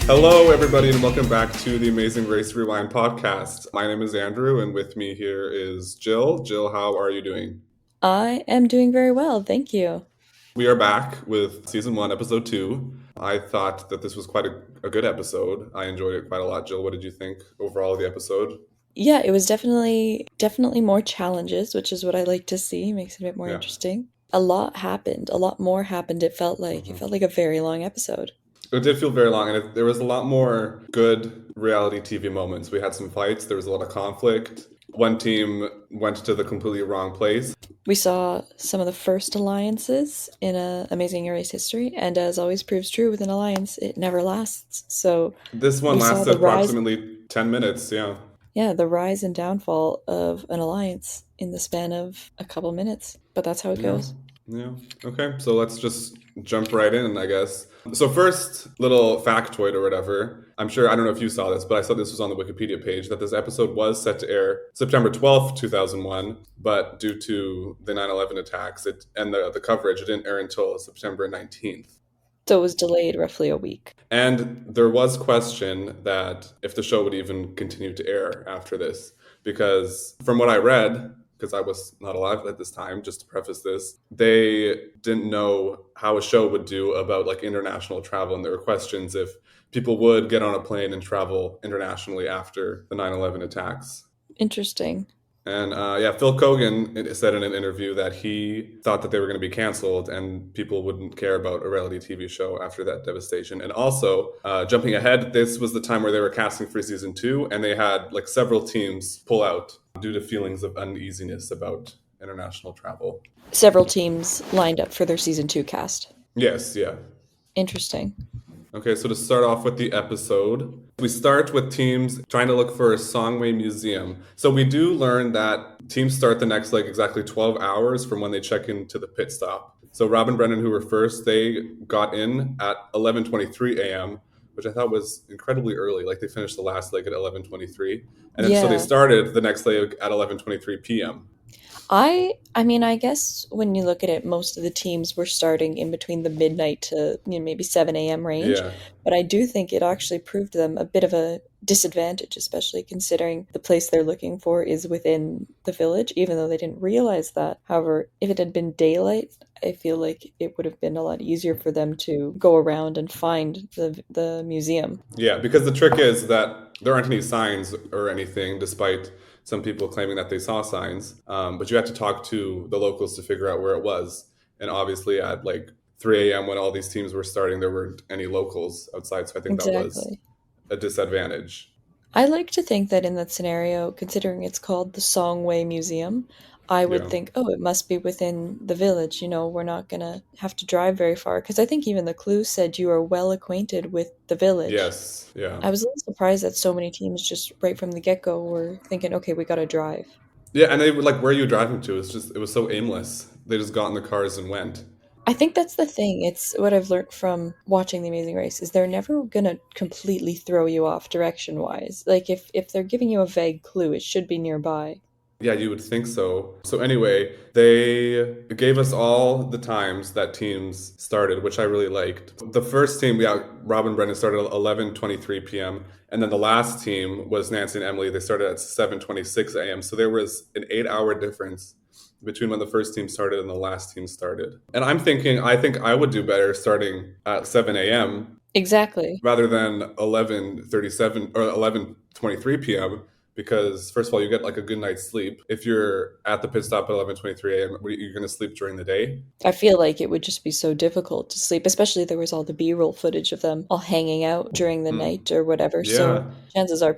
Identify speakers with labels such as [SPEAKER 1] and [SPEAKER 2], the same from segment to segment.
[SPEAKER 1] Hello, everybody, and welcome back to the Amazing Race Rewind podcast. My name is Andrew, and with me here is Jill. Jill, how are you doing?
[SPEAKER 2] I am doing very well, thank you.
[SPEAKER 1] We are back with season 1, episode 2. I thought that this was quite a good episode. I enjoyed it quite a lot. Jill, what did you think overall of the episode?
[SPEAKER 2] Yeah, it was definitely more challenges, which is what I like to see. Makes it a bit more
[SPEAKER 1] Yeah.
[SPEAKER 2] interesting. A lot happened. A lot more happened. It
[SPEAKER 1] hmm
[SPEAKER 2] felt like a very long episode.
[SPEAKER 1] It did feel very long, and there was a lot more good reality TV moments. We had some fights, there was a lot of conflict. One team went to the completely wrong place.
[SPEAKER 2] We saw some of the first alliances in Amazing Race history, and as always proves true with an alliance, it never lasts. So
[SPEAKER 1] This one
[SPEAKER 2] we saw
[SPEAKER 1] lasted
[SPEAKER 2] the rise,
[SPEAKER 1] approximately 10 minutes, yeah.
[SPEAKER 2] yeah, the rise and downfall of an alliance in the span of a couple minutes. But that's how it
[SPEAKER 1] Yeah.
[SPEAKER 2] goes.
[SPEAKER 1] Yeah. Okay. So let's just jump right in, I guess. So first, little factoid or whatever. I'm sure I don't know if you saw this, but I saw this was on the Wikipedia page that this episode was set to air September 12th, 2001, but due to the 9/11 attacks and the coverage, it didn't air until September 19th.
[SPEAKER 2] So it was delayed roughly a week.
[SPEAKER 1] And there was question that if the show would even continue to air after this, because from what I read, because I was not alive at this time, just to preface this, they didn't know how a show would do about like international travel. And there were questions if people would get on a plane and travel internationally after the 9/11 attacks.
[SPEAKER 2] Interesting.
[SPEAKER 1] And yeah, Phil Kogan said in an interview that he thought that they were going to be canceled and people wouldn't care about a reality TV show after that devastation. And also, jumping ahead, this was the time where they were casting for season 2, and they had like several teams pull out due to feelings of uneasiness about international travel.
[SPEAKER 2] Several teams lined up for their season 2 cast.
[SPEAKER 1] Yes, yeah.
[SPEAKER 2] Interesting.
[SPEAKER 1] Okay, so to start off with the episode, we start with teams trying to look for a Songway Museum. So we do learn that teams start the next leg exactly 12 hours from when they check into the pit stop. So Rob and Brendan, who were first, they got in at 11:23 a.m., which I thought was incredibly early. Like they finished the last leg at 11:23, and then so they
[SPEAKER 2] Yeah.
[SPEAKER 1] started the next leg at 11:23 p.m.
[SPEAKER 2] I guess when you look at it, most of the teams were starting in between the midnight to maybe 7 a.m. range.
[SPEAKER 1] Yeah,
[SPEAKER 2] But I do think it actually proved them a bit of a disadvantage, especially considering the place they're looking for is within the village, even though they didn't realize that. However, if it had been daylight, I feel like it would have been a lot easier for them to go around and find the museum.
[SPEAKER 1] yeah, because the trick is that there aren't any signs or anything, despite some people claiming that they saw signs. But you had to talk to the locals to figure out where it was. And obviously, at like 3 a.m., when all these teams were starting, there weren't any locals outside. So I think that was
[SPEAKER 2] Exactly.
[SPEAKER 1] a disadvantage.
[SPEAKER 2] I like to think that in that scenario, considering it's called the Songway Museum, I would
[SPEAKER 1] Yeah.
[SPEAKER 2] think, oh, it must be within the village. We're not gonna have to drive very far. Because I think even the clue said you are well acquainted with the village.
[SPEAKER 1] Yes. Yeah.
[SPEAKER 2] I was a little surprised that so many teams just right from the get-go were thinking, okay, we gotta drive.
[SPEAKER 1] Yeah. And they were like, where are you driving to? It was so aimless. They just got in the cars and went.
[SPEAKER 2] I think that's the thing. It's what I've learned from watching The Amazing Race is they're never gonna completely throw you off direction-wise. Like if they're giving you a vague clue, it should be nearby.
[SPEAKER 1] Yeah, you would think so. So anyway, they gave us all the times that teams started, which I really liked. The first team, yeah, Rob and Brendan started at 11:23 p.m. And then the last team was Nancy and Emily. They started at 7:26 a.m. So there was an 8-hour difference between when the first team started and the last team started. And I think I would do better starting at 7 a.m.
[SPEAKER 2] Exactly.
[SPEAKER 1] rather than 11:37 or 11:23 p.m. because first of all, you get like a good night's sleep. If you're at the pit stop at 11:23 a.m., you're going to sleep during the day.
[SPEAKER 2] I feel like it would just be so difficult to sleep, especially there was all the B-roll footage of them all hanging out during the
[SPEAKER 1] Mm.
[SPEAKER 2] night or whatever. So
[SPEAKER 1] Yeah.
[SPEAKER 2] chances are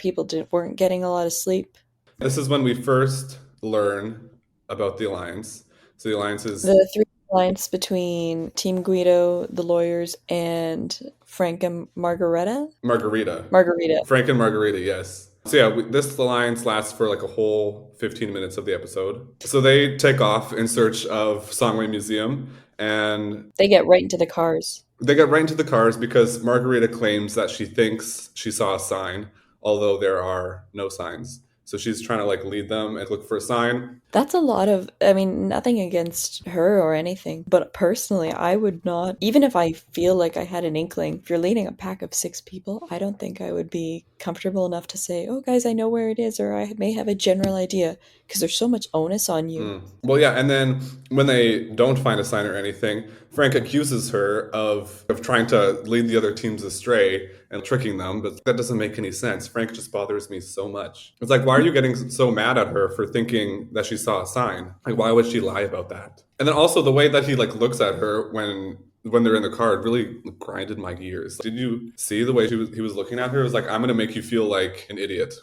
[SPEAKER 2] weren't getting a lot of sleep.
[SPEAKER 1] This is when we first learn about the alliance. So the alliance is
[SPEAKER 2] The three lines between Team Guido, the lawyers, and Frank and Margareta.
[SPEAKER 1] Margarita.
[SPEAKER 2] Margarita.
[SPEAKER 1] Frank and Margarita, yes. So yeah, this alliance lasts for like a whole 15 minutes of the episode. So they take off in search of Songway Museum, and
[SPEAKER 2] They get right into the cars.
[SPEAKER 1] they get right into the cars because Margarita claims that she thinks she saw a sign, although there are no signs. So she's trying to like lead them and look for a sign.
[SPEAKER 2] That's a lot of, I mean, nothing against her or anything, but personally, I would not, even if I feel like I had an inkling, if you're leading a pack of 6 people, I don't think I would be comfortable enough to say, oh, guys, I know where it is, or I may have a general idea, because there's so much onus on you.
[SPEAKER 1] Well, yeah, and then when they don't find a sign or anything, Frank accuses her of trying to lead the other teams astray and tricking them, but that doesn't make any sense. Frank just bothers me so much. It's like, why are you getting so mad at her for thinking that she saw a sign? Like, why would she lie about that? And then also the way that he like looks at her when they're in the car, it really grinded my gears. Did you see the way he was looking at her? It was like, I'm going to make you feel like an idiot.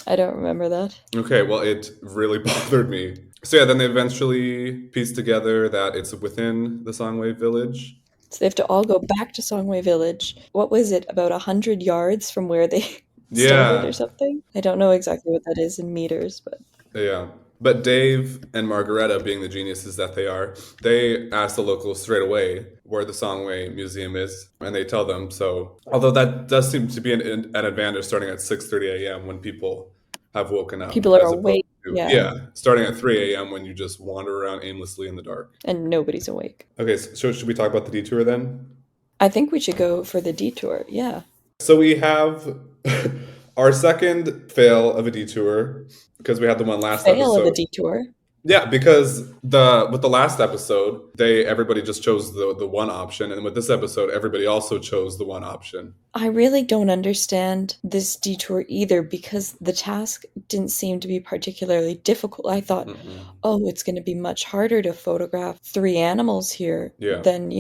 [SPEAKER 2] I don't remember that.
[SPEAKER 1] Okay, well, it really bothered me. So yeah, then they eventually piece together that it's within the Songway village.
[SPEAKER 2] So they have to all go back to Songway Village. What was it, about 100 yards from where they started or
[SPEAKER 1] Yeah,
[SPEAKER 2] something? I don't know exactly what that is in meters, but
[SPEAKER 1] yeah. But Dave and Margareta, being the geniuses that they are, they ask the locals straight away where the Songway Museum is, and they tell them. So, although that does seem to be an advantage starting at 6:30 a.m. when people have woken up,
[SPEAKER 2] people are
[SPEAKER 1] as opposed
[SPEAKER 2] awake.
[SPEAKER 1] to,
[SPEAKER 2] Yeah,
[SPEAKER 1] yeah, starting at 3 a.m. when you just wander around aimlessly in the dark.
[SPEAKER 2] and nobody's awake.
[SPEAKER 1] Okay, so should we talk about the detour then?
[SPEAKER 2] I think we should go for the detour. Yeah.
[SPEAKER 1] So we have our second fail of a detour because we had the one last
[SPEAKER 2] Fail of a
[SPEAKER 1] episode.
[SPEAKER 2] detour.
[SPEAKER 1] Yeah, because the last episode, everybody just chose the one option, and with this episode, everybody also chose the one option.
[SPEAKER 2] I really don't understand this detour either because the task didn't seem to be particularly difficult. I thought, oh, it's going to be much harder to photograph 3 animals here
[SPEAKER 1] Yeah.
[SPEAKER 2] than,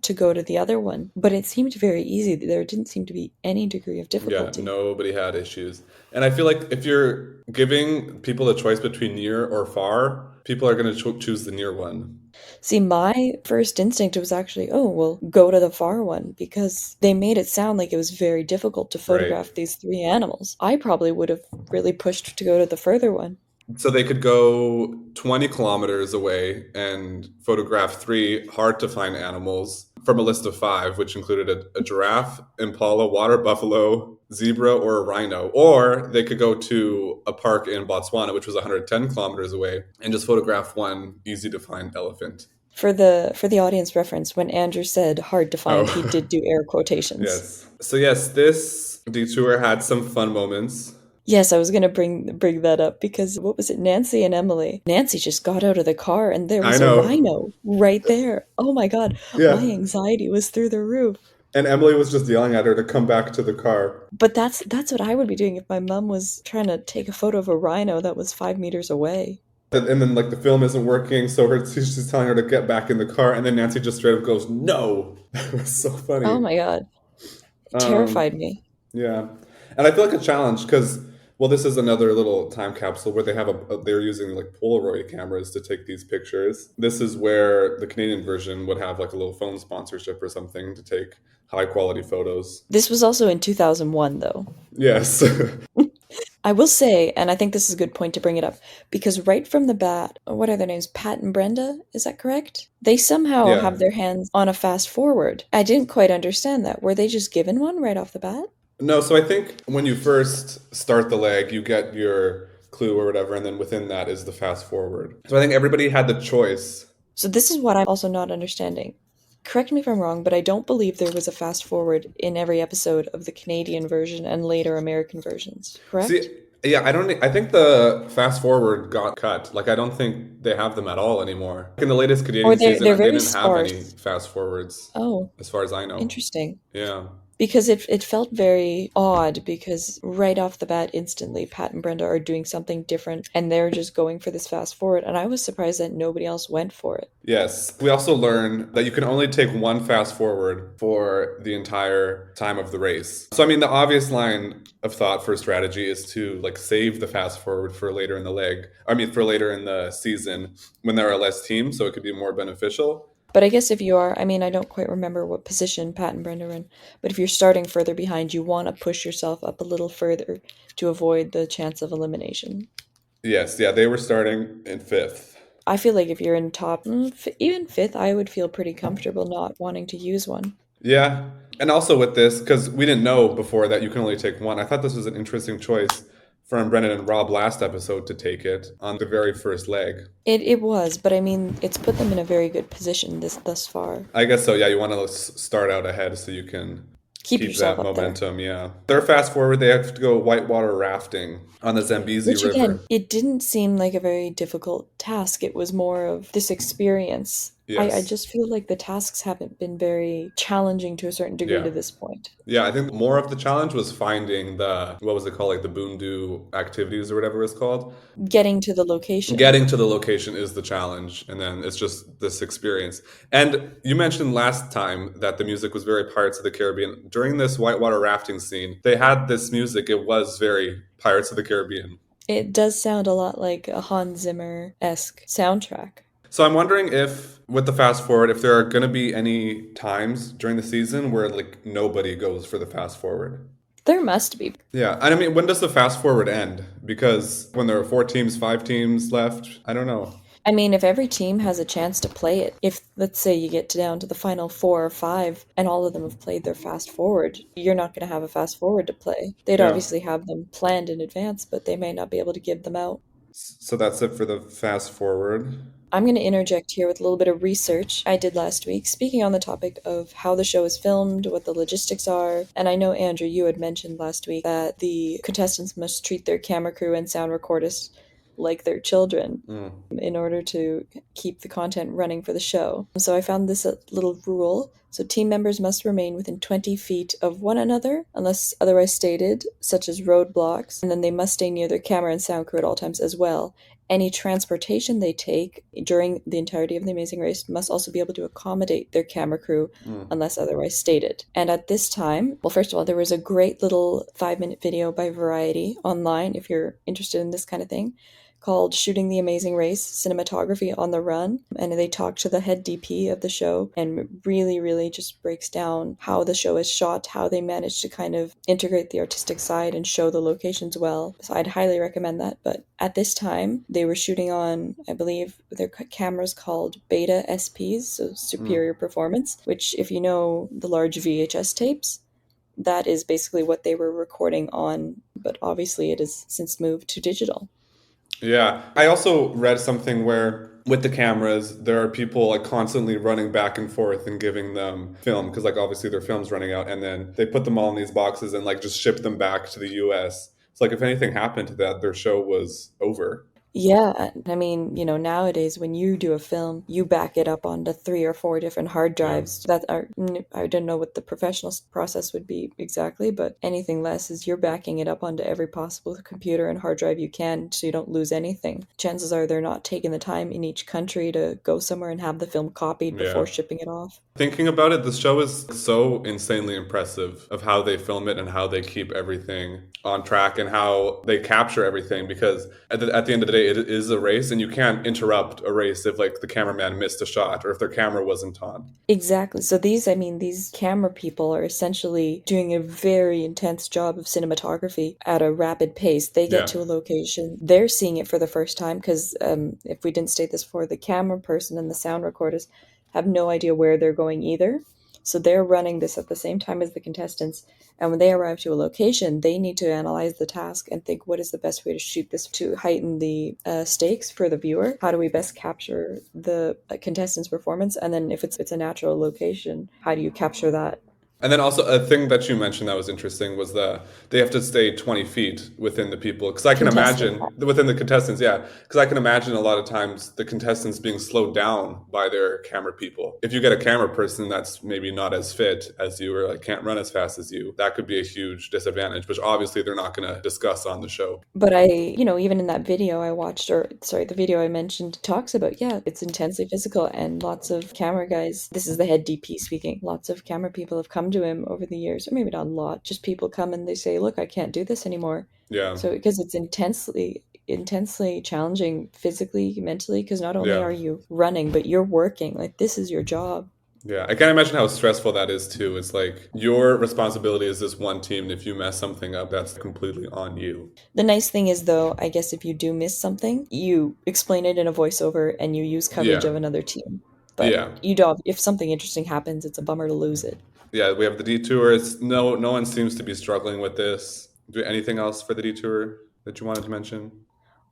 [SPEAKER 2] to go to the other one. But it seemed very easy. There didn't seem to be any degree of
[SPEAKER 1] Yeah,
[SPEAKER 2] difficulty.
[SPEAKER 1] nobody had issues. And I feel like if you're giving people a choice between near or far, people are going to choose the near one.
[SPEAKER 2] See, my first instinct was actually, oh, well, go to the far one because they made it sound like it was very difficult to photograph these 3 animals. I probably would have really pushed to go to the further one.
[SPEAKER 1] So they could go 20 kilometers away and photograph 3 hard-to-find animals from a list of 5, which included a giraffe, impala, water buffalo, zebra, or a rhino. Or they could go to a park in Botswana, which was 110 kilometers away, and just photograph one easy-to-find elephant.
[SPEAKER 2] For the audience reference, when Andrew said hard to find, he did do air quotations.
[SPEAKER 1] Yes. So yes, this detour had some fun moments.
[SPEAKER 2] Yes, I was going to bring that up because what was it? Nancy and Emily. Nancy just got out of the car and there was a rhino right there. Oh my God.
[SPEAKER 1] Yeah.
[SPEAKER 2] My anxiety was through the roof.
[SPEAKER 1] And Emily was just yelling at her to come back to the car.
[SPEAKER 2] But that's what I would be doing if my mom was trying to take a photo of a rhino that was 5 meters away.
[SPEAKER 1] And then like the film isn't working, so she's telling her to get back in the car, and then Nancy just straight up goes, "No!" It was so funny.
[SPEAKER 2] Oh my God. It terrified me.
[SPEAKER 1] Yeah. And I feel like a challenge because, well, this is another little time capsule where they're using like Polaroid cameras to take these pictures. This is where the Canadian version would have like a little phone sponsorship or something to take high quality photos.
[SPEAKER 2] This was also in 2001 though.
[SPEAKER 1] Yes.
[SPEAKER 2] I will say, and I think this is a good point to bring it up, because right from the bat, what are their names? Pat and Brenda, is that correct? They somehow have their hands on a fast forward. I didn't quite understand that. Were they just given one right off the bat?
[SPEAKER 1] No, so I think when you first start the leg, you get your clue or whatever, and then within that is the fast forward. So I think everybody had the choice.
[SPEAKER 2] So this is what I'm also not understanding. Correct me if I'm wrong, but I don't believe there was a fast forward in every episode of the Canadian version and later American versions, correct?
[SPEAKER 1] See, yeah, I think the fast forward got cut. Like, I don't think they have them at all anymore. In the latest Canadian season, they didn't have any fast forwards.
[SPEAKER 2] Oh,
[SPEAKER 1] as far as I know.
[SPEAKER 2] Interesting.
[SPEAKER 1] Yeah.
[SPEAKER 2] Because it felt very odd because right off the bat, instantly, Pat and Brenda are doing something different and they're just going for this fast forward. And I was surprised that nobody else went for it.
[SPEAKER 1] Yes. We also learned that you can only take one fast forward for the entire time of the race. So, I mean, the obvious line of thought for strategy is to like save the fast forward for later in the for later in the season when there are less teams, so it could be more beneficial.
[SPEAKER 2] But I guess if you are, I don't quite remember what position Pat and Brenda are in, but if you're starting further behind, you want to push yourself up a little further to avoid the chance of elimination.
[SPEAKER 1] Yes, yeah, they were starting in 5th.
[SPEAKER 2] I feel like if you're in top, even 5th, I would feel pretty comfortable not wanting to use one.
[SPEAKER 1] Yeah, and also with this, because we didn't know before that you can only take one, I thought this was an interesting choice from Brennan and Rob last episode to take it on the very first leg.
[SPEAKER 2] It was, but I mean, it's put them in a very good position this thus far.
[SPEAKER 1] I guess so. Yeah, you want to start out ahead so you can
[SPEAKER 2] Keep
[SPEAKER 1] keep
[SPEAKER 2] yourself
[SPEAKER 1] that
[SPEAKER 2] up there.
[SPEAKER 1] momentum. Yeah, they're fast forward. They have to go whitewater rafting on the Zambezi
[SPEAKER 2] Which again,
[SPEAKER 1] River.
[SPEAKER 2] it didn't seem like a very difficult task. It was more of this experience. I
[SPEAKER 1] Yes.
[SPEAKER 2] just feel like the tasks haven't been very challenging to a certain degree
[SPEAKER 1] Yeah.
[SPEAKER 2] to this point.
[SPEAKER 1] Yeah, I think more of the challenge was finding the, what was it called, like the Boondu activities or whatever it's called.
[SPEAKER 2] Getting to the location.
[SPEAKER 1] Getting to the location is the challenge, and then it's just this experience. And you mentioned last time that the music was very Pirates of the Caribbean. During this whitewater rafting scene, they had this music. It was very Pirates of the Caribbean.
[SPEAKER 2] It does sound a lot like a Hans Zimmer-esque soundtrack.
[SPEAKER 1] So I'm wondering if, with the fast forward, if there are going to be any times during the season where like nobody goes for the fast forward.
[SPEAKER 2] There must be.
[SPEAKER 1] Yeah, and I mean, when does the fast forward end? Because when there are 4 teams, 5 teams left, I don't know.
[SPEAKER 2] I mean, if every team has a chance to play it, if let's say you get down to the final 4 or 5 and all of them have played their fast forward, you're not going to have a fast forward to play. They'd
[SPEAKER 1] Yeah.
[SPEAKER 2] obviously have them planned in advance, but they may not be able to give them out.
[SPEAKER 1] So that's it for the fast forward.
[SPEAKER 2] I'm going to interject here with a little bit of research I did last week, speaking on the topic of how the show is filmed, what the logistics are. And I know, Andrew, you had mentioned last week that the contestants must treat their camera crew and sound recordists like their children in order to keep the content running for the show. So I found this little rule. So team members must remain within 20 feet of one another unless otherwise stated, such as roadblocks, and then they must stay near their camera and sound crew at all times as well. Any transportation they take during the entirety of the Amazing Race must also be able to accommodate their camera crew unless otherwise stated. And at this time, well, first of all, there was a great little 5-minute video by Variety online if you're interested in this kind of thing, called Shooting the Amazing Race, Cinematography on the Run. And they talk to the head DP of the show and really, really just breaks down how the show is shot, how they managed to kind of integrate the artistic side and show the locations well. So I'd highly recommend that. But at this time, they were shooting on, I believe, their cameras called Beta SPs, so Superior Performance, which, if you know the large VHS tapes, that is basically what they were recording on, but obviously it has since moved to digital.
[SPEAKER 1] Yeah. I also read something where with the cameras, there are people like constantly running back and forth and giving them film because like obviously their film's running out, and then they put them all in these boxes and like just ship them back to the US. It's like if anything happened to that, their show was over.
[SPEAKER 2] Yeah, I mean, nowadays when you do a film, you back it up onto 3 or 4 different hard
[SPEAKER 1] Yeah.
[SPEAKER 2] drives that are, I don't know what the professional process would be exactly, but anything less is you're backing it up onto every possible computer and hard drive you can so you don't lose anything. Chances are they're not taking the time in each country to go somewhere and have the film copied before
[SPEAKER 1] Yeah.
[SPEAKER 2] shipping it off.
[SPEAKER 1] Thinking about it, this show is so insanely impressive of how they film it and how they keep everything on track and how they capture everything because at the end of the day, it is a race and you can't interrupt a race if like the cameraman missed a shot or if their camera wasn't on.
[SPEAKER 2] Exactly. So these camera people are essentially doing a very intense job of cinematography at a rapid pace. They get
[SPEAKER 1] Yeah.
[SPEAKER 2] to a location, they're seeing it for the first time because if we didn't state this before, the camera person and the sound recorders have no idea where they're going either. So they're running this at the same time as the contestants. And when they arrive to a location, they need to analyze the task and think, what is the best way to shoot this to heighten the stakes for the viewer? How do we best capture the contestant's performance? And then if it's a natural location, how do you capture that?
[SPEAKER 1] And then also a thing that you mentioned that was interesting was that they have to stay 20 feet within the people. Because I can
[SPEAKER 2] Contestant.
[SPEAKER 1] imagine, within the contestants, yeah. Because I can imagine a lot of times the contestants being slowed down by their camera people. If you get a camera person that's maybe not as fit as you or like can't run as fast as you, that could be a huge disadvantage, which obviously they're not going to discuss on the show.
[SPEAKER 2] But even in that video I watched, or sorry, the video I mentioned talks about, yeah, it's intensely physical and lots of camera guys, this is the head DP speaking, lots of camera people have come to him over the years, or maybe not a lot, just people come and they say, look, I can't do this anymore.
[SPEAKER 1] Yeah.
[SPEAKER 2] So because it's intensely challenging physically, mentally, because not only
[SPEAKER 1] Yeah.
[SPEAKER 2] are you running, but you're working, like this is your job.
[SPEAKER 1] Yeah, I can't imagine how stressful that is too. It's like your responsibility is this one team, and if you mess something up, that's completely on you.
[SPEAKER 2] The nice thing is, though, I guess if you do miss something, you explain it in a voiceover and you use coverage
[SPEAKER 1] Yeah.
[SPEAKER 2] of another team. But
[SPEAKER 1] Yeah.
[SPEAKER 2] if something interesting happens, it's a bummer to lose it.
[SPEAKER 1] Yeah, we have the detour. No one seems to be struggling with this. Do anything else for the detour that you wanted to mention?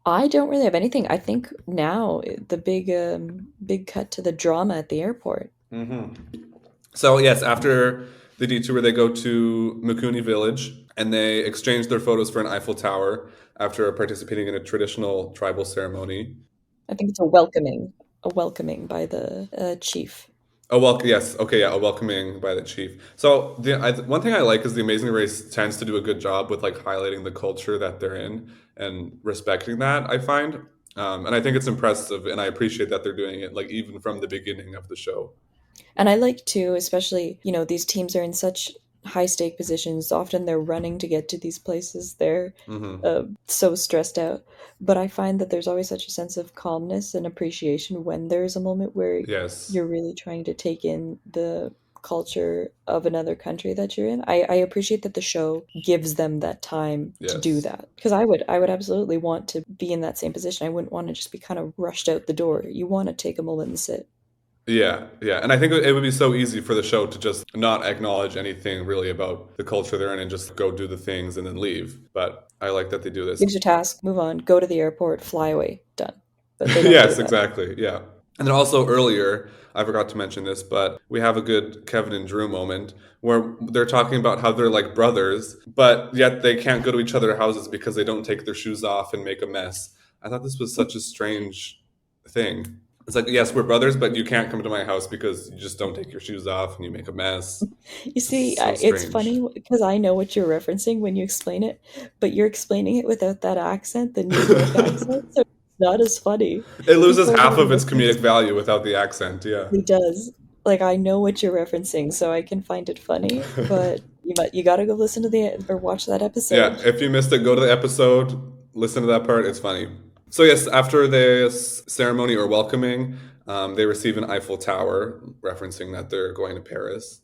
[SPEAKER 2] I don't really have anything. I think now the big cut to the drama at the airport.
[SPEAKER 1] Hmm. So yes, after the detour, they go to Mikuni Village and they exchange their photos for an Eiffel Tower after participating in a traditional tribal ceremony.
[SPEAKER 2] I think it's a welcoming by the chief.
[SPEAKER 1] Oh, well, yes, okay, yeah, a welcoming by the chief. So one thing I like is the Amazing Race tends to do a good job with like highlighting the culture that they're in and respecting that. I find, and I think it's impressive, and I appreciate that they're doing it like even from the beginning of the show.
[SPEAKER 2] And I like too, especially, these teams are in such high stake positions. Often they're running to get to these places. They're
[SPEAKER 1] Hmm.
[SPEAKER 2] so stressed out. But I find that there's always such a sense of calmness and appreciation when there's a moment where
[SPEAKER 1] Yes,
[SPEAKER 2] you're really trying to take in the culture of another country that you're in. I appreciate that the show gives them that time to do
[SPEAKER 1] yes.
[SPEAKER 2] that. Because I would absolutely want to be in that same position. I wouldn't want to just be kind of rushed out the door. You want to take a moment and sit.
[SPEAKER 1] Yeah, yeah. And I think it would be so easy for the show to just not acknowledge anything really about the culture they're in and just go do the things and then leave. But I like that they do this.
[SPEAKER 2] Finish your task, move on, go to the airport, fly away, done. But they don't do
[SPEAKER 1] Yes,
[SPEAKER 2] that.
[SPEAKER 1] exactly. Yeah. And then also earlier, I forgot to mention this, but we have a good Kevin and Drew moment where they're talking about how they're like brothers, but yet they can't go to each other's houses because they don't take their shoes off and make a mess. I thought this was such a strange thing. It's like, yes, we're brothers, but you can't come to my house because you just don't take your shoes off and you make a mess.
[SPEAKER 2] You see,
[SPEAKER 1] It's so
[SPEAKER 2] it's
[SPEAKER 1] strange.
[SPEAKER 2] funny because I know what you're referencing when you explain it, but you're explaining it without that accent, the New York accent, so it's not as funny.
[SPEAKER 1] It loses
[SPEAKER 2] People who
[SPEAKER 1] half
[SPEAKER 2] are
[SPEAKER 1] of its
[SPEAKER 2] listening
[SPEAKER 1] comedic
[SPEAKER 2] just
[SPEAKER 1] value without the accent. Yeah.
[SPEAKER 2] really does. Like I know what you're referencing, so I can find it funny, but you gotta go listen to the or watch that
[SPEAKER 1] Yeah,
[SPEAKER 2] episode.
[SPEAKER 1] if you missed it, go to the episode, listen to that part. It's funny. So, yes, after this ceremony or welcoming, they receive an Eiffel Tower, referencing that they're going to Paris.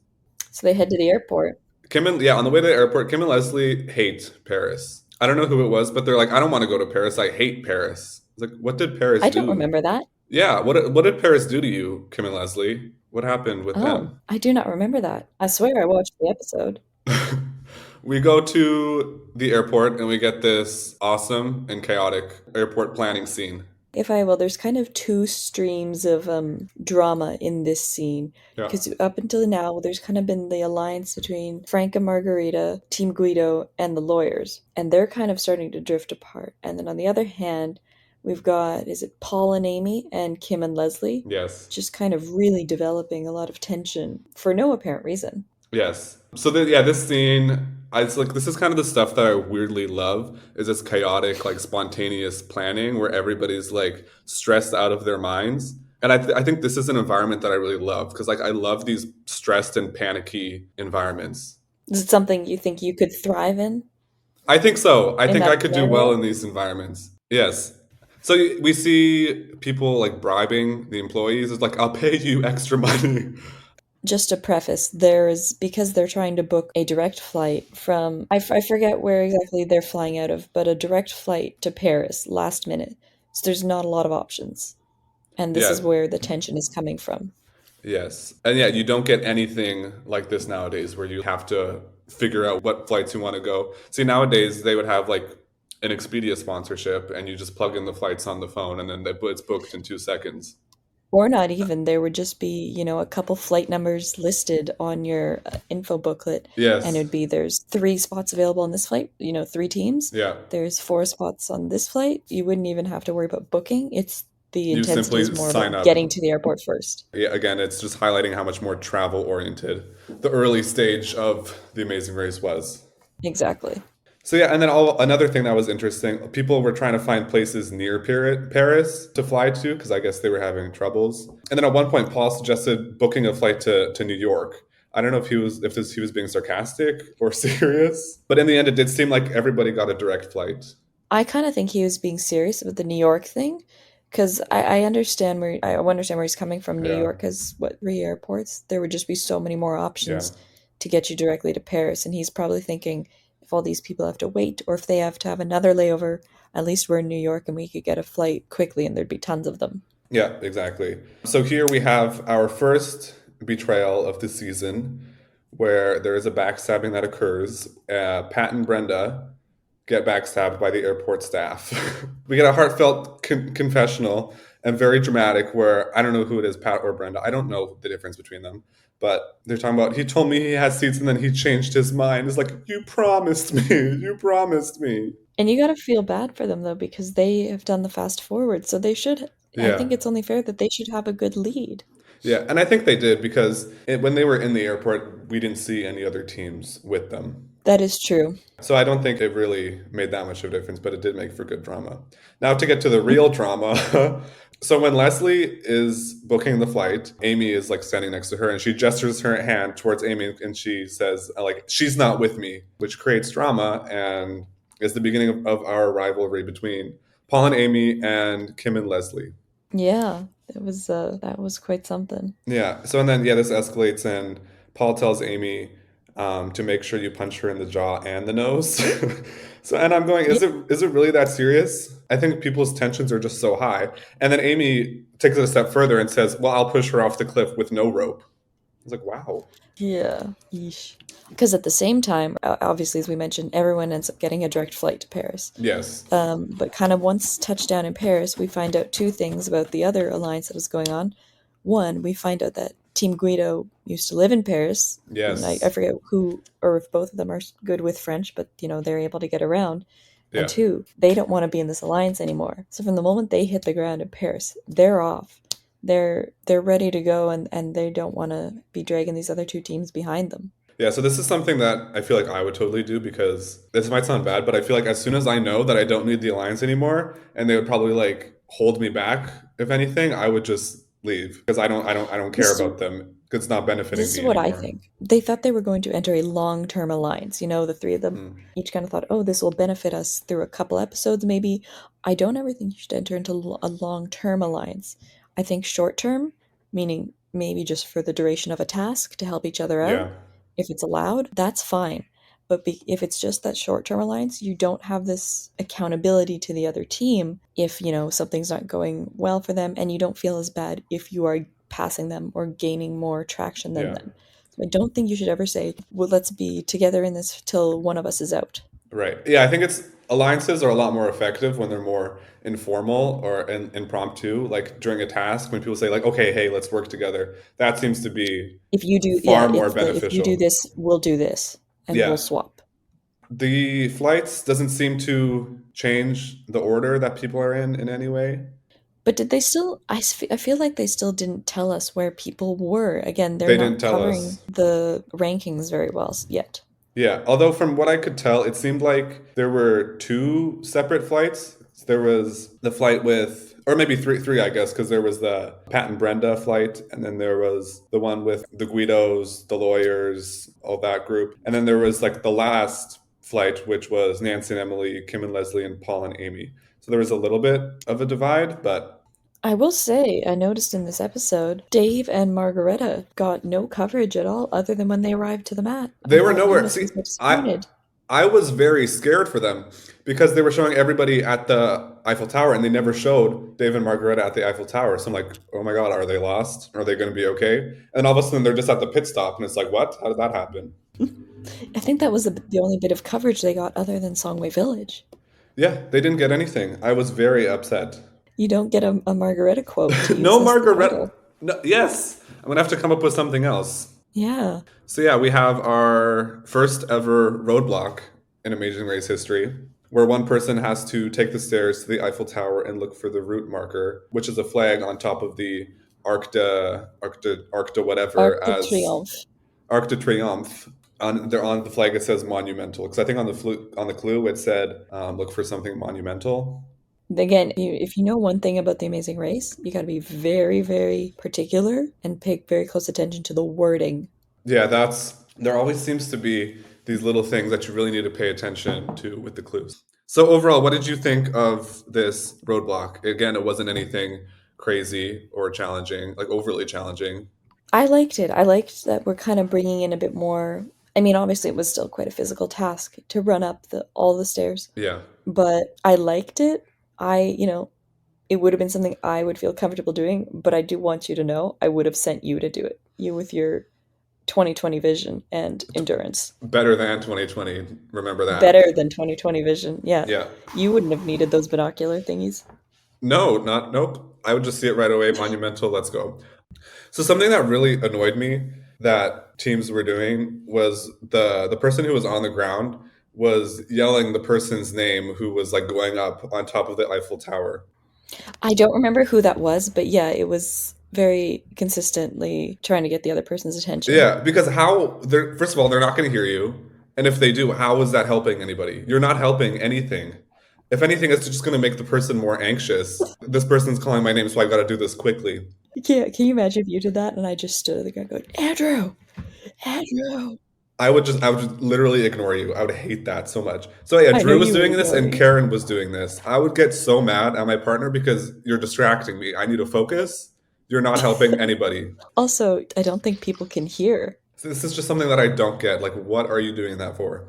[SPEAKER 2] So they head to the airport.
[SPEAKER 1] Kim and, yeah, on the way to the airport, Kim and Leslie hate Paris. I don't know who it was, but they're like, I don't want to go to Paris. I hate Paris. It's like, what did Paris
[SPEAKER 2] I don't
[SPEAKER 1] do?
[SPEAKER 2] remember that.
[SPEAKER 1] Yeah, what did Paris do to you, Kim and Leslie? What happened with
[SPEAKER 2] Oh,
[SPEAKER 1] them?
[SPEAKER 2] I do not remember that. I swear I watched the episode.
[SPEAKER 1] We go to the airport and we get this awesome and chaotic airport planning scene.
[SPEAKER 2] If I will, there's kind of two streams of drama in this scene.
[SPEAKER 1] Yeah.
[SPEAKER 2] Because up until now, there's kind of been the alliance between Frank and Margarita, Team Guido, and the lawyers. And they're kind of starting to drift apart. And then on the other hand, we've got, is it Paul and Amy and Kim and Leslie?
[SPEAKER 1] Yes.
[SPEAKER 2] Just kind of really developing a lot of tension for no apparent reason.
[SPEAKER 1] Yes. So yeah, this scene, it's like this is kind of the stuff that I weirdly love. Is this chaotic, like spontaneous planning where everybody's like stressed out of their minds. And I think this is an environment that I really love because like I love these stressed and panicky environments.
[SPEAKER 2] Is it something you think you could thrive
[SPEAKER 1] I think so. I
[SPEAKER 2] in
[SPEAKER 1] think
[SPEAKER 2] that
[SPEAKER 1] I could do well
[SPEAKER 2] scenario?
[SPEAKER 1] in these environments. Yes. So we see people like bribing the employees. It's like, I'll pay you extra money.
[SPEAKER 2] Just to preface, there's because they're trying to book a direct flight from I forget where exactly they're flying out of, but a direct flight to Paris last minute. So there's not a lot of options. And this
[SPEAKER 1] Yeah.
[SPEAKER 2] is where the tension is coming from.
[SPEAKER 1] Yes. And yeah, you don't get anything like this nowadays where you have to figure out what flights you want to go. See, nowadays they would have like an Expedia sponsorship and you just plug in the flights on the phone and then it's booked in 2 seconds.
[SPEAKER 2] Or not even, there would just be, a couple flight numbers listed on your info booklet, and
[SPEAKER 1] Yes.
[SPEAKER 2] it'd be there's three spots available on this flight, three teams.
[SPEAKER 1] Yeah.
[SPEAKER 2] There's four spots on this flight. You wouldn't even have to worry about booking. It's the
[SPEAKER 1] You
[SPEAKER 2] intensity is
[SPEAKER 1] simply
[SPEAKER 2] more
[SPEAKER 1] sign
[SPEAKER 2] about
[SPEAKER 1] up.
[SPEAKER 2] getting to the airport first.
[SPEAKER 1] Yeah, again, it's just highlighting how much more travel oriented the early stage of The Amazing Race was.
[SPEAKER 2] Exactly.
[SPEAKER 1] So yeah, and then another thing that was interesting, people were trying to find places near Paris to fly to because I guess they were having troubles. And then at one point, Paul suggested booking a flight to New York. I don't know if he was being sarcastic or serious, but in the end, it did seem like everybody got a direct flight.
[SPEAKER 2] I kind of think he was being serious about the New York thing, because I understand where he's coming from. New
[SPEAKER 1] Yeah,
[SPEAKER 2] York has what, three airports? There would just be so many more
[SPEAKER 1] yeah,
[SPEAKER 2] options to get you directly to Paris, and he's probably thinking if all these people have to wait or if they have to have another layover, at least we're in New York and we could get a flight quickly, and there'd be tons of them.
[SPEAKER 1] yeah, exactly. So here we have our first betrayal of the season, where there is a backstabbing that occurs. Pat and Brenda get backstabbed by the airport staff. We get a heartfelt confessional and very dramatic where I don't know who it is, Pat or Brenda. I don't know the difference between them. But they're talking about, he told me he had seats and then he changed his mind. It's like, you promised me. You promised me.
[SPEAKER 2] And you gotta feel bad for them though, because they have done the fast forward, so they should. I
[SPEAKER 1] Yeah.
[SPEAKER 2] think it's only fair that they should have a good lead.
[SPEAKER 1] Yeah. And I think they did because when they were in the airport, we didn't see any other teams with them.
[SPEAKER 2] That is true.
[SPEAKER 1] So I don't think it really made that much of a difference, but it did make for good drama. Now to get to the real drama. So when Leslie is booking the flight, Amy is like standing next to her and she gestures her hand towards Amy and she says like she's not with me, which creates drama and is the beginning of our rivalry between Paul and Amy and Kim and Leslie.
[SPEAKER 2] Yeah, that was quite something.
[SPEAKER 1] Yeah. So and then yeah, this escalates and Paul tells Amy to make sure you punch her in the jaw and the nose. So and I'm going,
[SPEAKER 2] Yeah,
[SPEAKER 1] is it really that serious? I think people's tensions are just so high. And then Amy takes it a step further and says, "Well, I'll push her off the cliff with no rope." I was like, "Wow."
[SPEAKER 2] yeah. Yeesh. Because at the same time, obviously, as we mentioned, everyone ends up getting a direct flight to Paris.
[SPEAKER 1] Yes.
[SPEAKER 2] But kind of once touchdown in Paris, we find out two things about the other alliance that was going on. One, we find out that Team Guido used to live in Paris. And I
[SPEAKER 1] Yes.
[SPEAKER 2] forget who or if both of them are good with French, but they're able to get around. And
[SPEAKER 1] Yeah.
[SPEAKER 2] two, they don't want to be in this alliance anymore. So from the moment they hit the ground in Paris, they're off. They're ready to go, and they don't want to be dragging these other two teams behind them.
[SPEAKER 1] Yeah, so this is something that I feel like I would totally do because this might sound bad, but I feel like as soon as I know that I don't need the alliance anymore and they would probably like hold me back if anything, I would just leave because I don't care
[SPEAKER 2] This is
[SPEAKER 1] about them. It's not benefiting
[SPEAKER 2] This is
[SPEAKER 1] me
[SPEAKER 2] what I
[SPEAKER 1] anymore.
[SPEAKER 2] think. They thought they were going to enter a long-term alliance. The three of them
[SPEAKER 1] Mm.
[SPEAKER 2] each kind of thought, oh, this will benefit us through a couple episodes, maybe. I don't ever think you should enter into a long-term alliance. I think short-term, meaning maybe just for the duration of a task to help each other out,
[SPEAKER 1] Yeah.
[SPEAKER 2] if it's allowed, that's fine. But if it's just that short-term alliance, you don't have this accountability to the other team if, something's not going well for them, and you don't feel as bad if you are passing them or gaining more traction than
[SPEAKER 1] Yeah.
[SPEAKER 2] them. So I don't think you should ever say, well, let's be together in this till one of us is out.
[SPEAKER 1] Right. Yeah, I think it's alliances are a lot more effective when they're more informal or impromptu, like during a task when people say like, "Okay, hey, let's work together." That seems to be
[SPEAKER 2] If you do, yeah,
[SPEAKER 1] far more
[SPEAKER 2] if you do
[SPEAKER 1] beneficial.
[SPEAKER 2] this, we'll do this, and we'll
[SPEAKER 1] Yeah.
[SPEAKER 2] swap.
[SPEAKER 1] The flights doesn't seem to change the order that people are in any way.
[SPEAKER 2] But did they still? I feel like they still didn't tell us where people were. Again, they're
[SPEAKER 1] They didn't
[SPEAKER 2] not
[SPEAKER 1] tell
[SPEAKER 2] covering
[SPEAKER 1] us.
[SPEAKER 2] the rankings very well yet.
[SPEAKER 1] Yeah, although from what I could tell, it seemed like there were two separate flights. There was the flight with, or maybe three, I guess, because there was the Pat and Brenda flight, and then there was the one with the Guidos, the lawyers, all that group, and then there was like the last flight, which was Nancy and Emily, Kim and Leslie, and Paul and Amy. So there was a little bit of a divide, but
[SPEAKER 2] I will say, I noticed in this episode, Dave and Margareta got no coverage at all other than when they arrived to the mat. I
[SPEAKER 1] they were
[SPEAKER 2] thought you
[SPEAKER 1] nowhere.
[SPEAKER 2] must
[SPEAKER 1] See,
[SPEAKER 2] be so
[SPEAKER 1] I
[SPEAKER 2] disappointed.
[SPEAKER 1] I was very scared for them because they were showing everybody at the Eiffel Tower and they never showed Dave and Margareta at the Eiffel Tower. So I'm like, oh my God, are they lost? Are they going to be okay? And all of a sudden they're just at the pit stop and it's like, what? How did that happen?
[SPEAKER 2] I think that was the only bit of coverage they got other than Songway Village.
[SPEAKER 1] Yeah, they didn't get anything. I was very upset.
[SPEAKER 2] You don't get a Margareta quote to use
[SPEAKER 1] No
[SPEAKER 2] as the
[SPEAKER 1] Margareta.
[SPEAKER 2] title.
[SPEAKER 1] No, yes, I'm going to have to come up with something else.
[SPEAKER 2] Yeah.
[SPEAKER 1] So yeah, we have our first ever roadblock in Amazing Race history, where one person has to take the stairs to the Eiffel Tower and look for the route marker, which is a flag on top of the Arc de
[SPEAKER 2] Arc
[SPEAKER 1] whatever
[SPEAKER 2] de
[SPEAKER 1] as
[SPEAKER 2] Triomphe.
[SPEAKER 1] Arc de Triomphe. On the flag it says monumental because I think on the clue it said look for something monumental.
[SPEAKER 2] Again, if you know one thing about The Amazing Race, you got to be very, very particular and pay very close attention to the wording.
[SPEAKER 1] Yeah, there always seems to be these little things that you really need to pay attention to with the clues. So overall, what did you think of this roadblock? Again, it wasn't anything crazy or challenging, like overly challenging.
[SPEAKER 2] I liked it. I liked that we're kind of bringing in a bit more. I mean, obviously, it was still quite a physical task to run up all the stairs,
[SPEAKER 1] Yeah.
[SPEAKER 2] but I liked it. It would have been something I would feel comfortable doing, but I do want you to know I would have sent you to do it. You with your 2020 vision and endurance.
[SPEAKER 1] Better than 2020. Remember that.
[SPEAKER 2] Better than 2020 vision. Yeah.
[SPEAKER 1] Yeah.
[SPEAKER 2] You wouldn't have needed those binocular thingies.
[SPEAKER 1] No, not nope. I would just see it right away. Monumental. Let's go. So something that really annoyed me that teams were doing was the person who was on the ground was yelling the person's name who was like going up on top of the Eiffel Tower.
[SPEAKER 2] I don't remember who that was, but yeah, it was very consistently trying to get the other person's attention.
[SPEAKER 1] Yeah, because how they're first of all, they're not going to hear you. And if they do, how is that helping anybody? You're not helping anything. If anything, it's just going to make the person more anxious. This person's calling my name, so I got to do this quickly.
[SPEAKER 2] Can you imagine if you did that and I just stood at the ground going, Andrew, Andrew.
[SPEAKER 1] I would just literally ignore you. I would hate that so much. So yeah,
[SPEAKER 2] I know
[SPEAKER 1] Drew was
[SPEAKER 2] you would
[SPEAKER 1] doing this
[SPEAKER 2] ignore
[SPEAKER 1] and
[SPEAKER 2] me.
[SPEAKER 1] Karen was doing this. I would get so mad at my partner because you're distracting me. I need to focus. You're not helping anybody.
[SPEAKER 2] Also, I don't think people can hear.
[SPEAKER 1] So this is just something that I don't get. Like, what are you doing that for?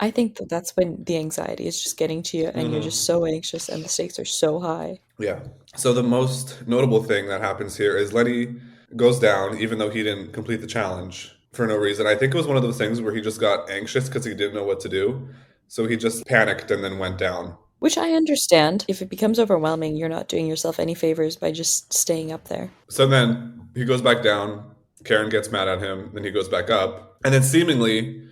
[SPEAKER 2] I think that that's when the anxiety is just getting to you and you're just so anxious and the stakes are so high.
[SPEAKER 1] Yeah. So the most notable thing that happens here is Lenny goes down, even though he didn't complete the challenge for no reason. I think it was one of those things where he just got anxious because he didn't know what to do. So he just panicked and then went down.
[SPEAKER 2] Which I understand. If it becomes overwhelming, you're not doing yourself any favors by just staying up there.
[SPEAKER 1] So then he goes back down. Karen gets mad at him. Then he goes back up. And then seemingly,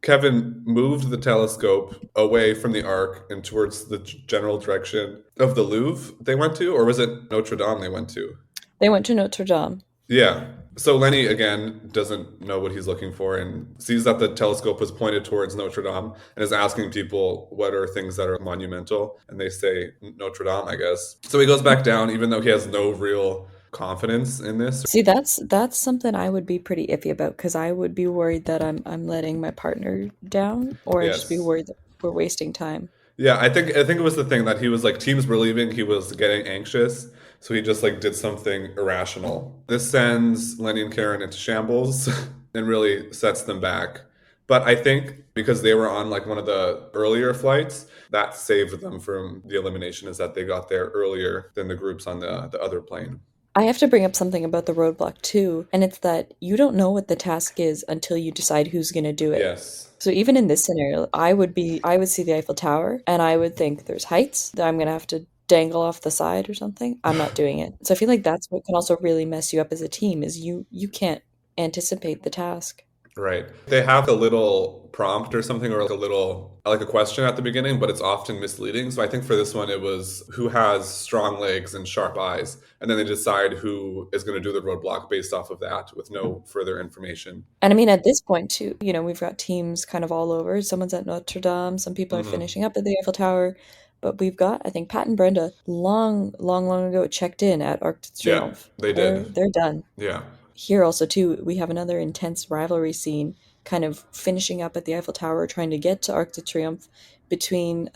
[SPEAKER 1] Kevin moved the telescope away from the arc and towards the general direction of the Louvre they went to, or was it Notre Dame they went to?
[SPEAKER 2] They went to Notre Dame.
[SPEAKER 1] Yeah. So Lenny, again, doesn't know what he's looking for and sees that the telescope was pointed towards Notre Dame and is asking people what are things that are monumental. And they say Notre Dame, I guess. So he goes back down, even though he has no real confidence in this.
[SPEAKER 2] See, that's something I would be pretty iffy about because I would be worried that I'm letting my partner down, or I'd just be
[SPEAKER 1] Yes.
[SPEAKER 2] worried that we're wasting time.
[SPEAKER 1] Yeah, I think it was the thing that he was like teams were leaving, he was getting anxious, so he just like did something irrational. This sends Lenny and Karen into shambles and really sets them back. But I think because they were on like one of the earlier flights, that saved them from the elimination is that they got there earlier than the groups on the other plane.
[SPEAKER 2] I have to bring up something about the roadblock too, and it's that you don't know what the task is until you decide who's going to do it.
[SPEAKER 1] Yes.
[SPEAKER 2] So even in this scenario, I would see the Eiffel Tower and I would think there's heights that I'm going to have to dangle off the side or something. I'm not doing it. So I feel like that's what can also really mess you up as a team is you can't anticipate the task.
[SPEAKER 1] Right. They have a little prompt or something or like a little like a question at the beginning, but it's often misleading. So I think for this one it was who has strong legs and sharp eyes. And then they decide who is going to do the roadblock based off of that with no further information.
[SPEAKER 2] And I mean, at this point too, we've got teams kind of all over. Someone's at Notre Dame, some people are finishing up at the Eiffel Tower, but we've got, I think, Pat and Brenda long, long, long ago checked in at Arc de
[SPEAKER 1] Yeah,
[SPEAKER 2] Triomphe.
[SPEAKER 1] they did.
[SPEAKER 2] They're done.
[SPEAKER 1] Yeah.
[SPEAKER 2] Here also too, we have another intense rivalry scene, kind of finishing up at the Eiffel Tower, trying to get to Arc de Triomphe between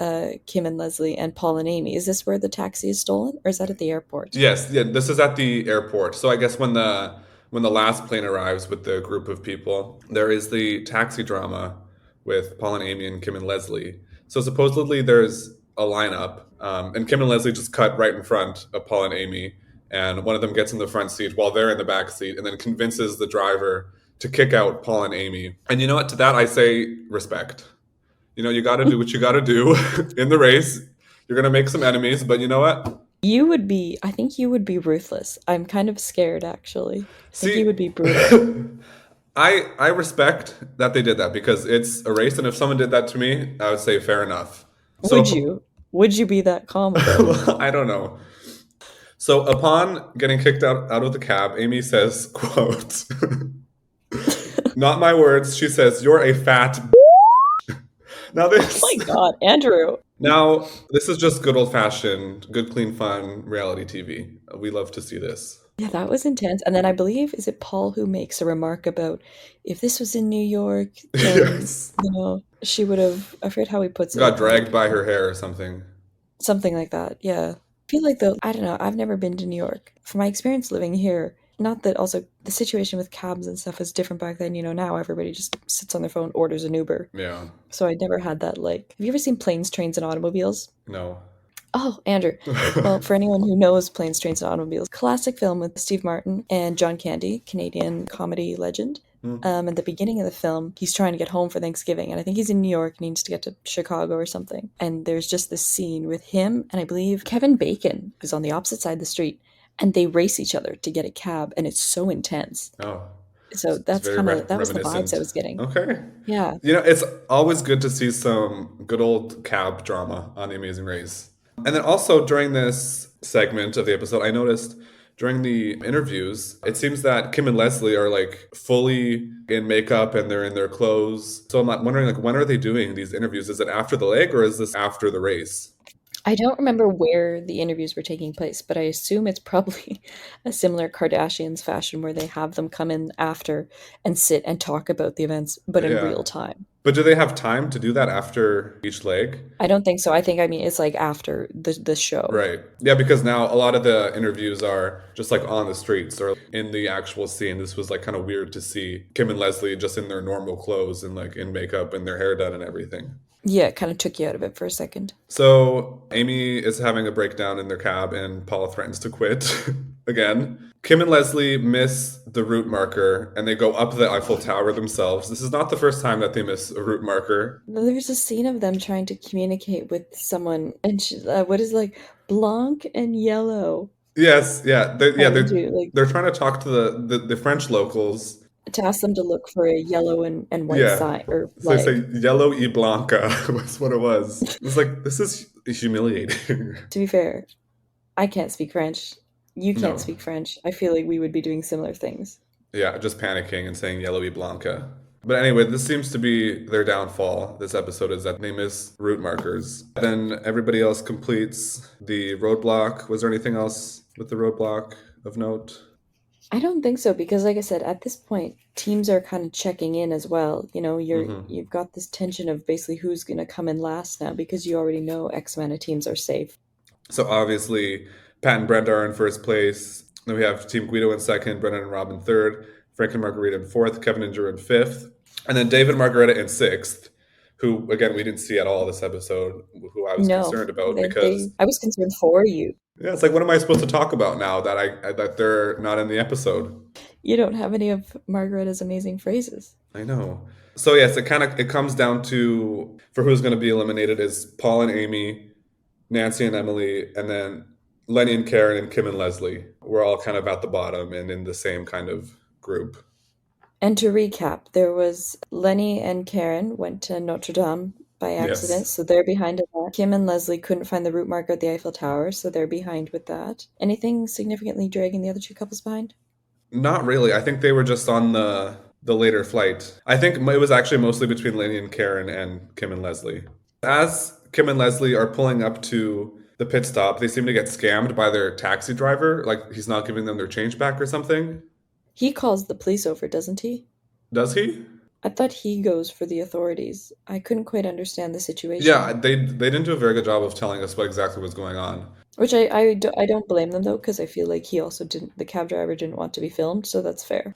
[SPEAKER 2] Kim and Leslie and Paul and Amy. Is this where the taxi is stolen, or is that at the airport?
[SPEAKER 1] Yes, yeah, this is at the airport. So I guess when the last plane arrives with the group of people, there is the taxi drama with Paul and Amy and Kim and Leslie. So supposedly there's a lineup, and Kim and Leslie just cut right in front of Paul and Amy, and one of them gets in the front seat while they're in the back seat, and then convinces the driver to kick out Paul and Amy. And you know what? To that I say respect. You got to do what you got to do in the race. You're gonna make some enemies, but you know what?
[SPEAKER 2] I think you would be ruthless. I'm kind of scared, actually. I think you
[SPEAKER 1] See,
[SPEAKER 2] would be brutal.
[SPEAKER 1] I respect that they did that because it's a race, and if someone did that to me, I would say fair enough.
[SPEAKER 2] Would
[SPEAKER 1] So
[SPEAKER 2] you? Would you be that calm about it?
[SPEAKER 1] I don't know. So upon getting kicked out of the cab, Amy says, "quote Not my words." She says, "You're a fat." Now
[SPEAKER 2] Oh
[SPEAKER 1] this,
[SPEAKER 2] my God, Andrew.
[SPEAKER 1] now this is just good old fashioned, good clean fun reality TV. We love to see this.
[SPEAKER 2] Yeah, that was intense. And then I believe, is it Paul who makes a remark about if this was in New York, then,
[SPEAKER 1] Yes.
[SPEAKER 2] she would have, I forget how he puts it,
[SPEAKER 1] Got dragged by her hair or something.
[SPEAKER 2] something like that. Yeah. I feel like, though, I don't know, I've never been to New York. From my experience living here, not that also the situation with cabs and stuff was different back then. Now everybody just sits on their phone, orders an Uber.
[SPEAKER 1] Yeah.
[SPEAKER 2] So I never had that, like, have you ever seen Planes, Trains, and Automobiles?
[SPEAKER 1] No.
[SPEAKER 2] Oh, Andrew. Well, for anyone who knows Planes, Trains, and Automobiles, classic film with Steve Martin and John Candy, Canadian comedy legend.
[SPEAKER 1] Mm.
[SPEAKER 2] At the beginning of the film, he's trying to get home for Thanksgiving, and I think he's in New York, needs to get to Chicago or something. And there's just this scene with him, and I believe Kevin Bacon is on the opposite side of the street, and they race each other to get a cab, and it's so intense.
[SPEAKER 1] Oh,
[SPEAKER 2] So
[SPEAKER 1] it's
[SPEAKER 2] that's
[SPEAKER 1] very
[SPEAKER 2] kind of, that was the vibes I
[SPEAKER 1] reminiscent.
[SPEAKER 2] was getting.
[SPEAKER 1] Okay.
[SPEAKER 2] Yeah.
[SPEAKER 1] It's always good to see some good old cab drama on The Amazing Race. And then also during this segment of the episode, I noticed during the interviews, it seems that Kim and Leslie are like fully in makeup and they're in their clothes. So I'm like wondering, like, when are they doing these interviews? Is it after the leg or is this after the race?
[SPEAKER 2] I don't remember where the interviews were taking place, but I assume it's probably a similar Kardashians fashion where they have them come in after and sit and talk about the events, but in
[SPEAKER 1] Yeah.
[SPEAKER 2] real time.
[SPEAKER 1] But do they have time to do that after each leg?
[SPEAKER 2] I don't think so. I mean, it's like after the show.
[SPEAKER 1] Right. Yeah, because now a lot of the interviews are just like on the streets or in the actual scene. This was like kind of weird to see Kim and Leslie just in their normal clothes and like in makeup and their hair done and everything.
[SPEAKER 2] Yeah, it kind of took you out of it for a second.
[SPEAKER 1] So Amy is having a breakdown in their cab and Paula threatens to quit again. Kim and Leslie miss the route marker and they go up the Eiffel Tower themselves. This is not the first time that they miss a route marker.
[SPEAKER 2] There's a scene of them trying to communicate with someone, and what is like blanc and yellow
[SPEAKER 1] Yes, yeah,
[SPEAKER 2] trying to like
[SPEAKER 1] they're trying to talk to the French locals.
[SPEAKER 2] to ask them to look for a yellow and white
[SPEAKER 1] Yeah.
[SPEAKER 2] sign or
[SPEAKER 1] So they
[SPEAKER 2] flag.
[SPEAKER 1] say yellow y Blanca was what it was. It's like, this is humiliating.
[SPEAKER 2] To be fair, I can't speak French. You can't
[SPEAKER 1] No.
[SPEAKER 2] speak French. I feel like we would be doing similar things.
[SPEAKER 1] Yeah, just panicking and saying yellow y Blanca. But anyway, this seems to be their downfall. This episode is that they miss route markers. Then everybody else completes the roadblock. Was there anything else with the roadblock of note?
[SPEAKER 2] I don't think so because like I said, at this point, teams are kind of checking in as well. You know,
[SPEAKER 1] Hmm.
[SPEAKER 2] you've got this tension of basically who's going to come in last now because you already know X amount of teams are safe.
[SPEAKER 1] So obviously, Pat and Brenda are in first place. Then we have Team Guido in second, Brennan and Rob in third, Frank and Margarita in fourth, Kevin and Drew in fifth, and then David and Margarita in sixth, who, again, we didn't see at all this episode, who I was
[SPEAKER 2] No,
[SPEAKER 1] concerned about
[SPEAKER 2] they
[SPEAKER 1] because,
[SPEAKER 2] I was concerned for you.
[SPEAKER 1] yeah, it's like, what am I supposed to talk about now that that they're not in the episode?
[SPEAKER 2] You don't have any of Margareta's amazing phrases.
[SPEAKER 1] I know. So yes, it comes down to for who's going to be eliminated is Paul and Amy, Nancy and Emily, and then Lenny and Karen and Kim and Leslie. We're all kind of at the bottom and in the same kind of group.
[SPEAKER 2] And to recap, there was Lenny and Karen went to Notre Dame by accident,
[SPEAKER 1] Yes.
[SPEAKER 2] so they're behind in that. Kim and Leslie couldn't find the route marker at the Eiffel Tower, so they're behind with that. Anything significantly dragging the other two couples behind?
[SPEAKER 1] Not really. I think they were just on the later flight. I think it was actually mostly between Lenny and Karen and Kim and Leslie. As Kim and Leslie are pulling up to the pit stop, they seem to get scammed by their taxi driver. Like he's not giving them their change back or something.
[SPEAKER 2] He calls the police over, doesn't he?
[SPEAKER 1] Does he?
[SPEAKER 2] I thought he goes for the authorities. I couldn't quite understand the
[SPEAKER 1] Yeah,
[SPEAKER 2] situation.
[SPEAKER 1] they didn't do a very good job of telling us what exactly was going on.
[SPEAKER 2] Which I don't blame them though, because I feel like he also didn't, the cab driver didn't want to be filmed, so that's fair.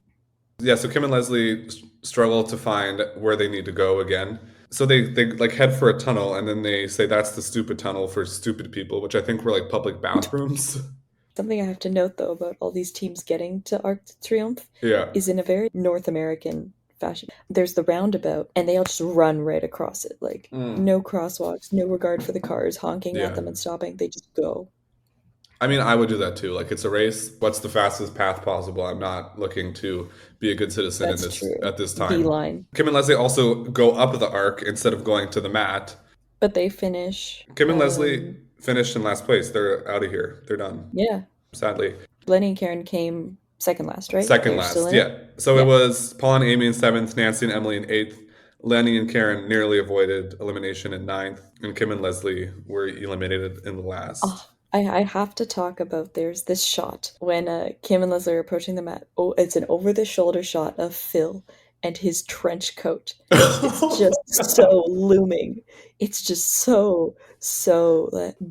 [SPEAKER 1] Yeah, so Kim and Leslie struggle to find where they need to go again. So they like head for a tunnel and then they say that's the stupid tunnel for stupid people, which I think were like public bathrooms.
[SPEAKER 2] Something I have to note though about all these teams getting to Arc de Triomphe
[SPEAKER 1] Yeah.
[SPEAKER 2] is in a very North American fashion. There's the roundabout, and they all just run right across it. Like,
[SPEAKER 1] Mm.
[SPEAKER 2] no crosswalks, no regard for the cars honking at
[SPEAKER 1] Yeah.
[SPEAKER 2] them and stopping. They just go.
[SPEAKER 1] I mean, I would do that too. Like it's a race. What's the fastest path possible? I'm not looking to be a good citizen in
[SPEAKER 2] That's
[SPEAKER 1] this
[SPEAKER 2] true.
[SPEAKER 1] at this time.
[SPEAKER 2] Beeline.
[SPEAKER 1] Kim and Leslie also go up the arc instead of going to the mat.
[SPEAKER 2] But they finish.
[SPEAKER 1] Kim and Leslie finished in last place. They're out of here. They're done.
[SPEAKER 2] Yeah.
[SPEAKER 1] Sadly.
[SPEAKER 2] Lenny and Karen came second last, right?
[SPEAKER 1] Second
[SPEAKER 2] They're still
[SPEAKER 1] last,
[SPEAKER 2] in it?
[SPEAKER 1] yeah. So it
[SPEAKER 2] Yeah.
[SPEAKER 1] was Paul and Amy in seventh, Nancy and Emily in eighth, Lenny and Karen nearly avoided elimination in ninth, and Kim and Leslie were eliminated in the last.
[SPEAKER 2] Oh, I have to talk about there's this shot when Kim and Leslie are approaching the mat. Oh, it's an over the shoulder shot of Phil and his trench coat. It's just so looming. It's just so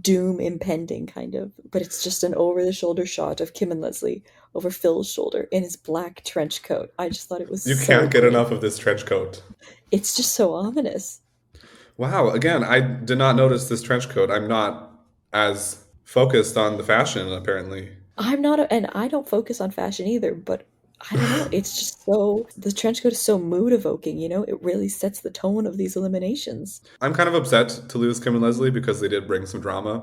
[SPEAKER 2] doom impending kind of. But it's just an over the shoulder shot of Kim and Leslie over Phil's shoulder in his black trench coat. I just thought it was
[SPEAKER 1] You
[SPEAKER 2] so
[SPEAKER 1] can't get
[SPEAKER 2] great.
[SPEAKER 1] enough of this trench coat.
[SPEAKER 2] It's just so ominous.
[SPEAKER 1] Wow, again, I did not notice this trench coat. I'm not as focused on the fashion, apparently.
[SPEAKER 2] I'm not, and I don't focus on fashion either, but I don't know. It's just so the trench coat is so mood evoking, you know? It really sets the tone of these eliminations.
[SPEAKER 1] I'm kind of upset to lose Kim and Leslie because they did bring some drama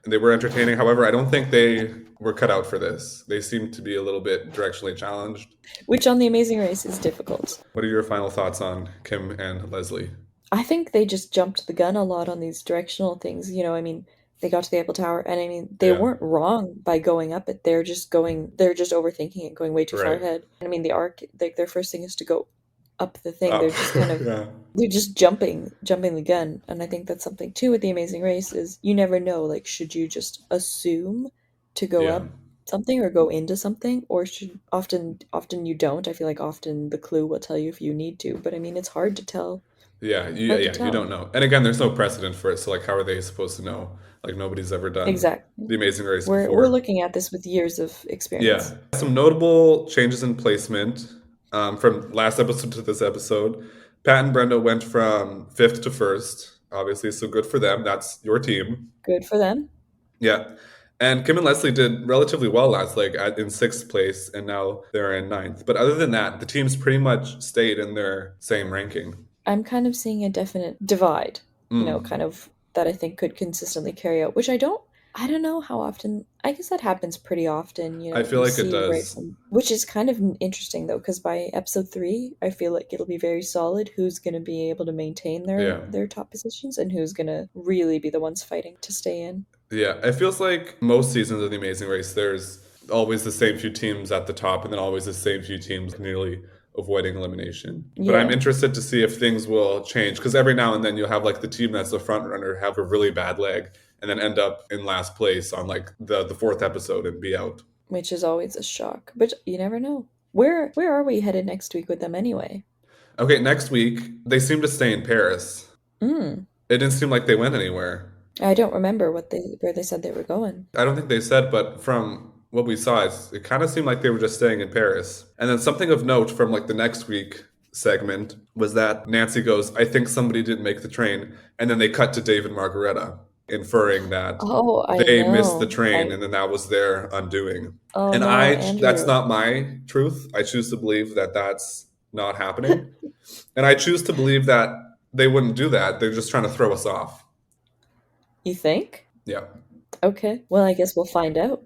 [SPEAKER 1] and they were entertaining. However, I don't think they were cut out for this. They seem to be a little bit directionally challenged.
[SPEAKER 2] Which on The Amazing Race is difficult.
[SPEAKER 1] What are your final thoughts on Kim and Leslie?
[SPEAKER 2] I think they just jumped the gun a lot on these directional things. You know, I mean, they got to the Eiffel Tower, and I mean, they
[SPEAKER 1] Yeah,
[SPEAKER 2] weren't wrong by going up it. They're just overthinking it, going way too far
[SPEAKER 1] right.
[SPEAKER 2] ahead. I mean, the arc, like their first thing is to go up the thing.
[SPEAKER 1] Up.
[SPEAKER 2] They're just kind of,
[SPEAKER 1] Yeah.
[SPEAKER 2] they're just jumping the gun. And I think that's something too with The Amazing Race is you never know. Like, should you just assume to go
[SPEAKER 1] Yeah.
[SPEAKER 2] up something or go into something, or should often you don't. I feel like often the clue will tell you if you need to, but I mean, it's hard to tell. Hard to
[SPEAKER 1] You
[SPEAKER 2] tell.
[SPEAKER 1] don't know. And again, there's no precedent for it, so like how are they supposed to know? Like nobody's ever done
[SPEAKER 2] Exactly.
[SPEAKER 1] The Amazing Race
[SPEAKER 2] We're
[SPEAKER 1] before.
[SPEAKER 2] looking at this with years of
[SPEAKER 1] Yeah.
[SPEAKER 2] experience.
[SPEAKER 1] Some notable changes in placement from last episode to this episode. Pat and Brenda went from fifth to first, obviously, so good for them. That's your team.
[SPEAKER 2] Good for them.
[SPEAKER 1] Yeah. And Kim and Leslie did relatively well last, in sixth place, and now they're in ninth. But other than that, the teams pretty much stayed in their same ranking.
[SPEAKER 2] I'm kind of seeing a definite divide,
[SPEAKER 1] Mm.
[SPEAKER 2] kind of that I think could consistently carry out, which I don't know how often. I guess that happens pretty often,
[SPEAKER 1] I feel
[SPEAKER 2] you
[SPEAKER 1] like it
[SPEAKER 2] see right
[SPEAKER 1] does.
[SPEAKER 2] from, which is kind of interesting though, because by episode 3, I feel like it'll be very solid who's going to be able to maintain
[SPEAKER 1] Yeah.
[SPEAKER 2] their top positions and who's going to really be the ones fighting to stay in.
[SPEAKER 1] Yeah, it feels like most seasons of The Amazing Race, there's always the same few teams at the top and then always the same few teams nearly avoiding elimination. But I'm
[SPEAKER 2] Yeah.
[SPEAKER 1] interested to see if things will change because every now and then you'll have like the team that's the front runner have a really bad leg and then end up in last place on like the fourth episode and be out.
[SPEAKER 2] Which is always a shock, but you never know. Where are we headed next week with them anyway?
[SPEAKER 1] Okay, next week, they seem to stay in Paris.
[SPEAKER 2] Mm.
[SPEAKER 1] It didn't seem like they went anywhere.
[SPEAKER 2] I don't remember where they said they were going.
[SPEAKER 1] I don't think they said, but from what we saw, it kind of seemed like they were just staying in Paris. And then something of note from like the next week segment was that Nancy goes, I think somebody didn't make the train. And then they cut to Dave and Margareta, inferring that
[SPEAKER 2] Oh, I
[SPEAKER 1] they missed the
[SPEAKER 2] know.
[SPEAKER 1] train
[SPEAKER 2] I
[SPEAKER 1] and then that was their undoing.
[SPEAKER 2] Oh
[SPEAKER 1] And
[SPEAKER 2] no,
[SPEAKER 1] that's
[SPEAKER 2] Andrew.
[SPEAKER 1] not my truth. I choose to believe that that's not happening. And I choose to believe that they wouldn't do that. They're just trying to throw us off.
[SPEAKER 2] You think?
[SPEAKER 1] Yeah.
[SPEAKER 2] Okay. Well, I guess we'll find out.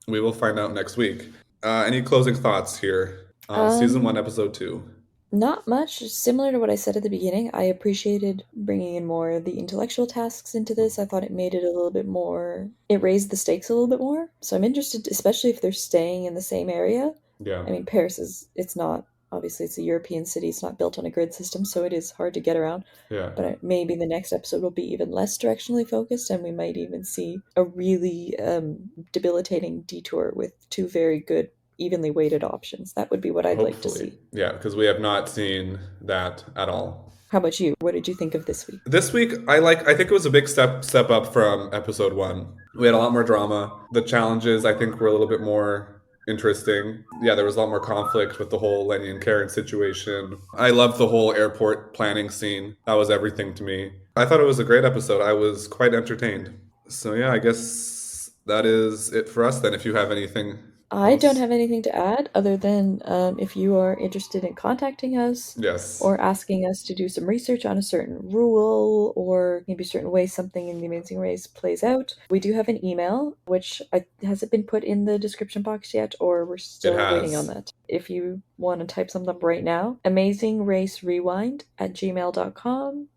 [SPEAKER 1] We will find out next week. Any closing thoughts here on season 1,
[SPEAKER 2] Um,
[SPEAKER 1] episode 2?
[SPEAKER 2] Not much. Similar to what I said at the beginning, I appreciated bringing in more of the intellectual tasks into this. I thought it made it a little bit more, it raised the stakes a little bit more. So I'm interested, especially if they're staying in the same area.
[SPEAKER 1] Yeah.
[SPEAKER 2] I mean, Paris it's not, obviously, it's a European city. It's not built on a grid system, so it is hard to get around.
[SPEAKER 1] Yeah.
[SPEAKER 2] But maybe the next episode will be even less directionally focused, and we might even see a really debilitating detour with two very good, evenly weighted options. That would be what I'd like to
[SPEAKER 1] Hopefully.
[SPEAKER 2] see.
[SPEAKER 1] Yeah, because we have not seen that at all.
[SPEAKER 2] How about you? What did you think of this week?
[SPEAKER 1] This week, I think it was a big step up from episode 1. We had a lot more drama. The challenges, I think, were a little bit more interesting. Yeah, there was a lot more conflict with the whole Lenny and Karen situation. I loved the whole airport planning scene. That was everything to me. I thought it was a great episode. I was quite entertained. So yeah, I guess that is it for us then. If you have anything
[SPEAKER 2] I don't
[SPEAKER 1] else.
[SPEAKER 2] have anything to add other than if you are interested in contacting us
[SPEAKER 1] Yes,
[SPEAKER 2] or asking us to do some research on a certain rule or maybe a certain way something in The Amazing Race plays out, we do have an email, which has it been put in the description box yet, or we're
[SPEAKER 1] it
[SPEAKER 2] still waiting on
[SPEAKER 1] has.
[SPEAKER 2] that? If you want to type something up right now, amazingracerewind@gmail.com.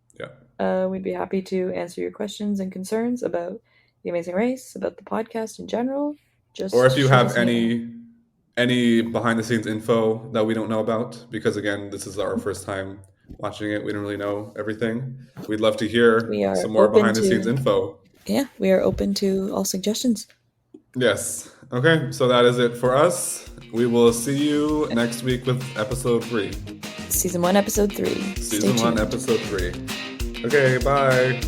[SPEAKER 2] We'd be happy to answer your questions and concerns about The Amazing Race, about the podcast in general.
[SPEAKER 1] Or
[SPEAKER 2] Just
[SPEAKER 1] if you
[SPEAKER 2] shoot
[SPEAKER 1] have
[SPEAKER 2] us an email.
[SPEAKER 1] any behind the scenes info that we don't know about, because again, this is our first time watching it. We don't really know everything. We'd love to hear
[SPEAKER 2] We are
[SPEAKER 1] some more
[SPEAKER 2] open
[SPEAKER 1] behind the scenes
[SPEAKER 2] to,
[SPEAKER 1] info.
[SPEAKER 2] yeah, we are open to all suggestions.
[SPEAKER 1] Yes. Okay, so that is it for us. We will see you next week with episode 3.
[SPEAKER 2] Season 1, episode 3. Stay
[SPEAKER 1] Season 1,
[SPEAKER 2] tuned.
[SPEAKER 1] episode 3. Okay, bye.